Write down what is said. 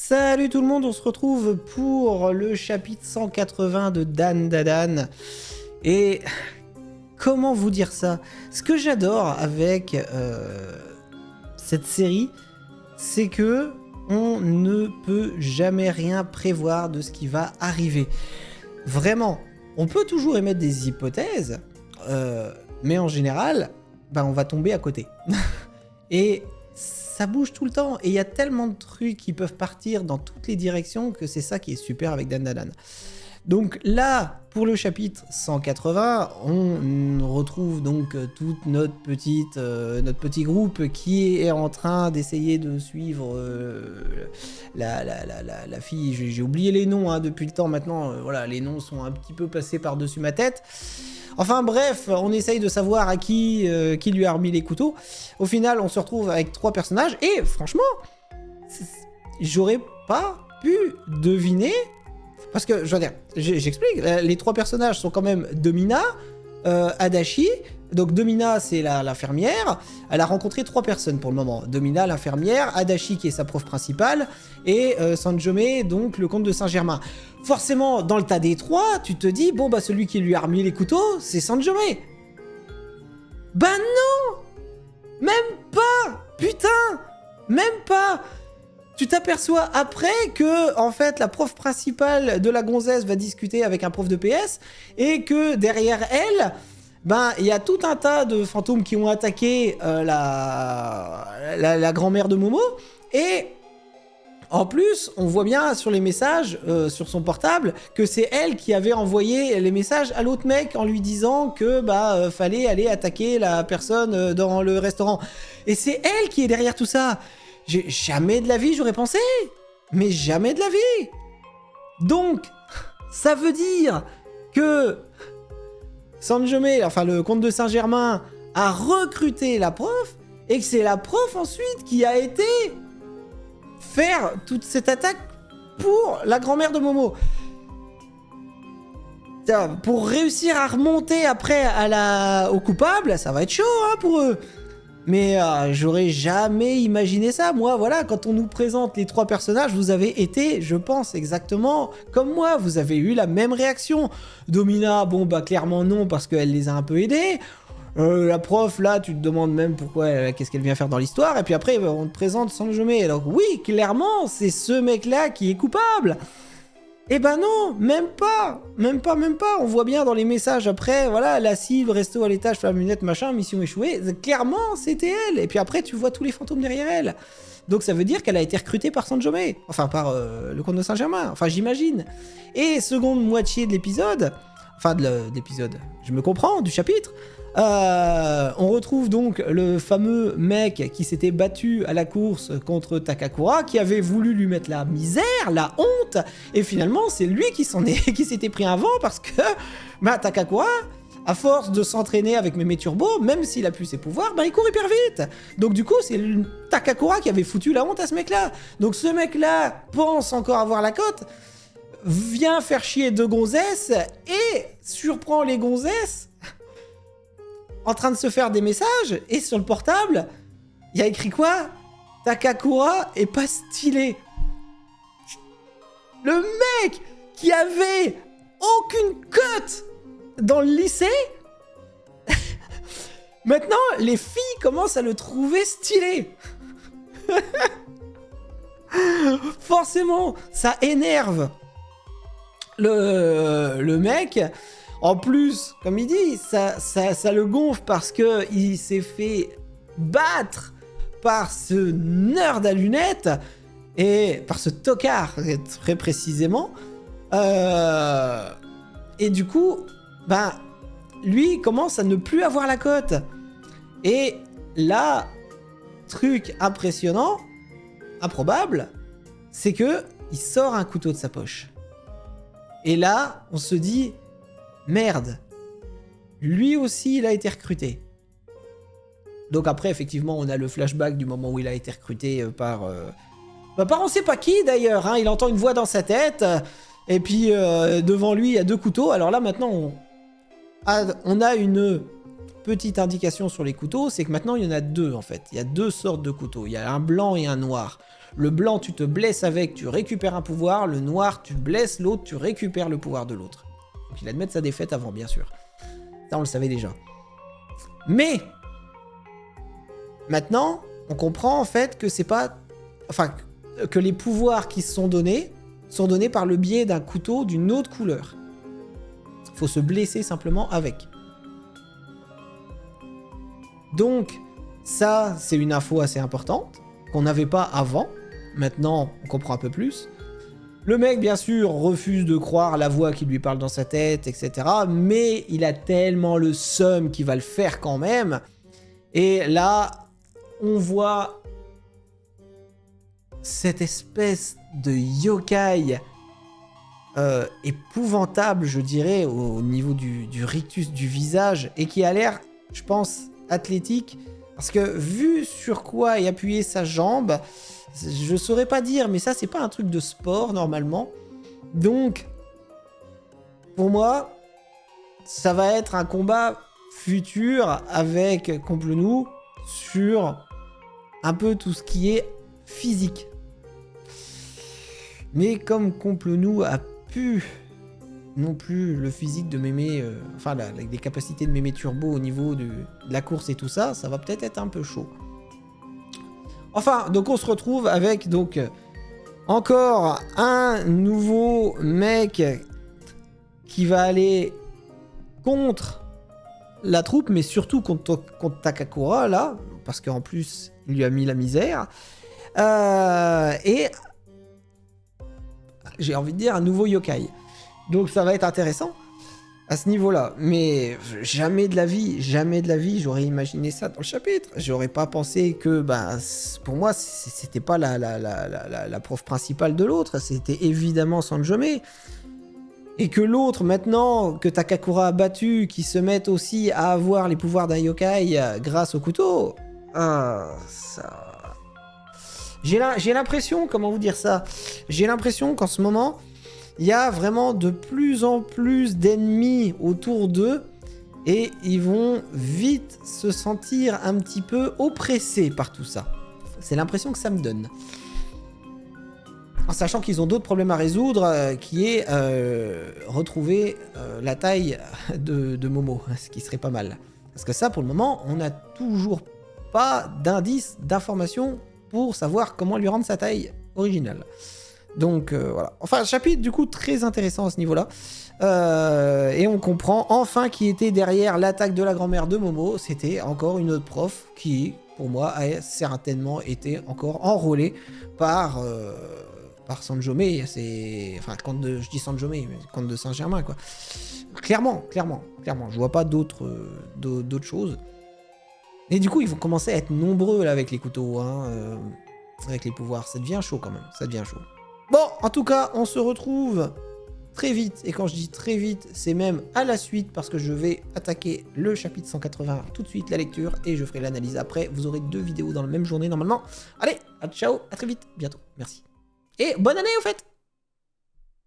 Salut tout le monde, on se retrouve pour le chapitre 180 de Dan Dadan. Et comment vous dire ça? Ce que j'adore avec cette série, c'est que on ne peut jamais rien prévoir de ce qui va arriver. Vraiment, on peut toujours émettre des hypothèses, mais en général, on va tomber à côté. Et ça bouge tout le temps, et il y a tellement de trucs qui peuvent partir dans toutes les directions que c'est ça qui est super avec Dan Dadan. Donc là, pour le chapitre 180, on retrouve donc tout notre petit groupe qui est en train d'essayer de suivre la fille. J'ai oublié les noms depuis le temps maintenant, voilà, les noms sont un petit peu passés par-dessus ma tête. Enfin bref, on essaye de savoir à qui lui a remis les couteaux. Au final, on se retrouve avec 3 personnages et franchement, j'aurais pas pu deviner, parce que je veux dire, j'explique, les 3 personnages sont quand même Domina, Adachi. Donc Domina, c'est l'infirmière. Elle a rencontré 3 personnes pour le moment. Domina, l'infirmière, Adachi qui est sa prof principale, et Sanjome, donc le comte de Saint-Germain. Forcément, dans le tas des 3, tu te dis, bon celui qui lui a remis les couteaux, c'est Sanjome. Non! Même pas! Putain! Même pas! Tu t'aperçois après que, en fait, la prof principale de la gonzesse va discuter avec un prof de PS, et que derrière elle, il y a tout un tas de fantômes qui ont attaqué la grand-mère de Momo, et en plus, on voit bien sur les messages, sur son portable, que c'est elle qui avait envoyé les messages à l'autre mec en lui disant que fallait aller attaquer la personne dans le restaurant. Et c'est elle qui est derrière tout ça. Jamais de la vie j'aurais pensé, mais jamais de la vie. Donc, ça veut dire que Sanjome, enfin le comte de Saint-Germain, a recruté la prof, et que c'est la prof ensuite qui a été faire toute cette attaque pour la grand-mère de Momo. Pour réussir à remonter après au coupable, ça va être chaud pour eux. Mais j'aurais jamais imaginé ça. Moi, voilà, quand on nous présente les 3 personnages, vous avez été, je pense, exactement comme moi. Vous avez eu la même réaction. Domina, clairement non, parce qu'elle les a un peu aidés. La prof, là, tu te demandes même pourquoi, qu'est-ce qu'elle vient faire dans l'histoire. Et puis après, on te présente Sanjome. Alors oui, clairement, c'est ce mec-là qui est coupable. Eh non, même pas. On voit bien dans les messages après, voilà, la cible, resto à l'étage, flamme lunette, machin, mission échouée. Clairement, c'était elle. Et puis après, tu vois tous les fantômes derrière elle. Donc ça veut dire qu'elle a été recrutée par Sanjome. Enfin, par le comte de Saint-Germain. Enfin, j'imagine. Et seconde moitié de l'épisode, je me comprends, du chapitre, on retrouve donc le fameux mec qui s'était battu à la course contre Takakura, qui avait voulu lui mettre la misère, la honte, et finalement c'est lui qui s'était pris un vent, parce que Takakura, à force de s'entraîner avec Mémé Turbo, même s'il a plus ses pouvoirs, il court hyper vite. Donc du coup, c'est Takakura qui avait foutu la honte à ce mec-là. Donc ce mec-là pense encore avoir la cote, vient faire chier 2 gonzesses, et surprend les gonzesses en train de se faire des messages, et sur le portable, il y a écrit quoi? Takakura est pas stylé. Le mec qui avait aucune cote dans le lycée, maintenant, les filles commencent à le trouver stylé. Forcément, ça énerve le mec. En plus, comme il dit, ça le gonfle parce que il s'est fait battre par ce nerd à lunettes, et par ce tocard, très précisément. Et du coup, lui commence à ne plus avoir la cote. Et là, truc impressionnant, improbable, c'est que il sort un couteau de sa poche. Et là, on se dit, merde, lui aussi il a été recruté. Donc après, effectivement, on a le flashback du moment où il a été recruté par on sait pas qui d'ailleurs, il entend une voix dans sa tête, et puis devant lui il y a 2 couteaux. Alors là maintenant, on a une petite indication sur les couteaux, c'est que maintenant il y en a deux en fait. Il y a deux sortes de couteaux. Il y a un blanc et un noir. Le blanc, tu te blesses avec, tu récupères un pouvoir. Le noir, tu blesses l'autre, tu récupères le pouvoir de l'autre. Donc il admette sa défaite avant, bien sûr. Ça, on le savait déjà. Mais maintenant, on comprend en fait que c'est pas... Enfin, que les pouvoirs qui sont donnés par le biais d'un couteau d'une autre couleur. Faut se blesser simplement avec. Donc, ça, c'est une info assez importante, qu'on n'avait pas avant. Maintenant, on comprend un peu plus. Le mec, bien sûr, refuse de croire la voix qui lui parle dans sa tête, etc. Mais il a tellement le seum qu'il va le faire quand même. Et là, on voit cette espèce de yokai épouvantable, je dirais, au niveau du rictus du visage, et qui a l'air, je pense, athlétique, parce que vu sur quoi est appuyée sa jambe, je saurais pas dire, mais ça c'est pas un truc de sport normalement. Donc, pour moi, ça va être un combat futur avec Complenou sur un peu tout ce qui est physique. Mais comme Complenou a pu non plus le physique de Mémé, enfin les capacités de Mémé Turbo au niveau de la course et tout ça, ça va peut-être être un peu chaud. Enfin, donc on se retrouve avec donc encore un nouveau mec qui va aller contre la troupe, mais surtout contre Takakura là, parce qu'en plus il lui a mis la misère. Et j'ai envie de dire un nouveau yokai. Donc ça va être intéressant à ce niveau-là. Mais jamais de la vie, j'aurais imaginé ça dans le chapitre. J'aurais pas pensé que, pour moi, c'était pas la prof principale de l'autre. C'était évidemment Sanjome. Et que l'autre, maintenant que Takakura a battu, qui se mette aussi à avoir les pouvoirs d'un yokai grâce au couteau. Ça... J'ai l'impression, comment vous dire ça? J'ai l'impression qu'en ce moment, il y a vraiment de plus en plus d'ennemis autour d'eux et ils vont vite se sentir un petit peu oppressés par tout ça. C'est l'impression que ça me donne. En sachant qu'ils ont d'autres problèmes à résoudre, qui est retrouver la taille de Momo, ce qui serait pas mal. Parce que ça, pour le moment, on n'a toujours pas d'indice, d'informations pour savoir comment lui rendre sa taille originale. Donc voilà. Enfin, chapitre du coup très intéressant à ce niveau-là. Et on comprend enfin qui était derrière l'attaque de la grand-mère de Momo. C'était encore une autre prof qui, pour moi, a certainement été encore enrôlée par Sanjome. Enfin, je dis Sanjome, mais comte de Saint-Germain, quoi. Clairement. Je vois pas d'autres choses. Et du coup, ils vont commencer à être nombreux là avec les couteaux, avec les pouvoirs. Ça devient chaud quand même, ça devient chaud. Bon, en tout cas, on se retrouve très vite. Et quand je dis très vite, c'est même à la suite parce que je vais attaquer le chapitre 180 tout de suite, la lecture, et je ferai l'analyse après. Vous aurez 2 vidéos dans la même journée normalement. Allez, ciao, à très vite, bientôt. Merci. Et bonne année au fait!